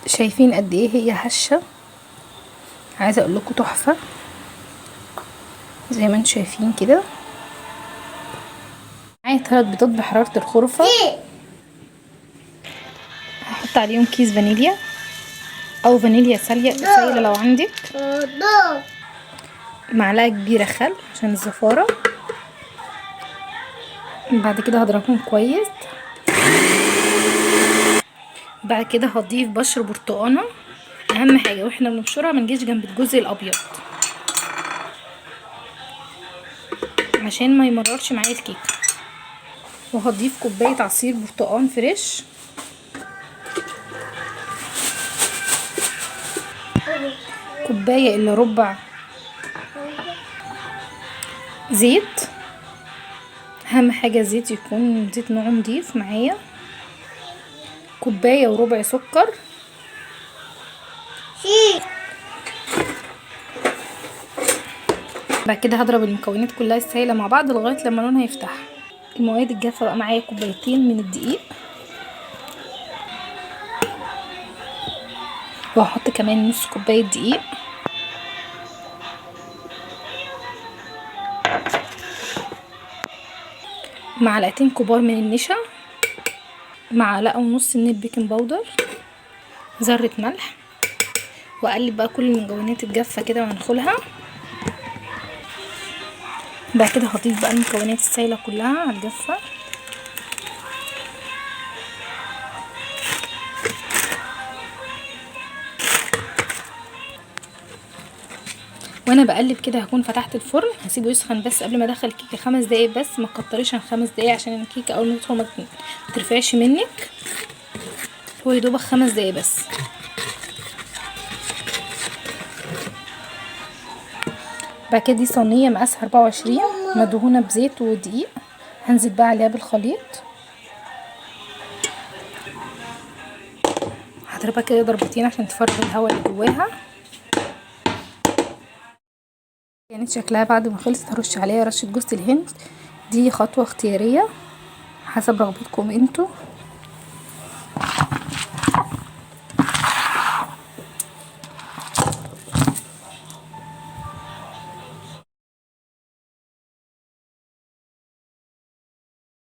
شايفين قد ايه هي هشه؟ عايزه اقول لكم تحفه زي ما انتم شايفين كده. معايا 3 بيضات بحراره الغرفه، هحط عليهم كيس فانيليا او فانيليا سايله لو عندك، معلقه كبيره خل عشان الزفاره. بعد كده هضربهم كويس. بعد كده هضيف بشر برتقانه، اهم حاجه واحنا بنبشرها ما نجيش جنب الجزء الابيض عشان ما يمررش معايا الكيكه. وهضيف كوبايه عصير برتقان فريش، كوبايه الا ربع زيت، اهم حاجه الزيت يكون زيت نوع نضيف معايا، كوبايه وربع سكر، بعد كده هضرب المكونات كلها السايله مع بعض لغايه لما لونها يفتح. المواد الجافه بقى معايا كوبايتين من الدقيق، وهحط كمان نص كوبايه دقيق، معلقتين كبار من النشا، معلقه ونص من البيكنج باودر، ذره ملح، واقلب بقى كل المكونات الجافه كده وهندخلها. بعد كده هضيف بقى المكونات السايله كلها على الجافه، وانا بقلب كده هكون فتحت الفرن، هسيبه يسخن بس قبل ما ادخل الكيكه 5 دقايق بس، ما تكتريش عن 5 دقايق عشان الكيكه اول ما تدخل ما ترفعش منك، هو يدوبك 5 دقايق بس. بعد كده دي صينيه مقاسها 24 مدهونه بزيت ودقيق، هنزل بقى عليها بالخليط، هضربها كده ضربتين عشان تفرغ الهواء اللي جواها. كانت شكلها بعد ما خلصت هرش عليها رشه جوز الهند، دي خطوه اختياريه حسب رغبتكم انتوا.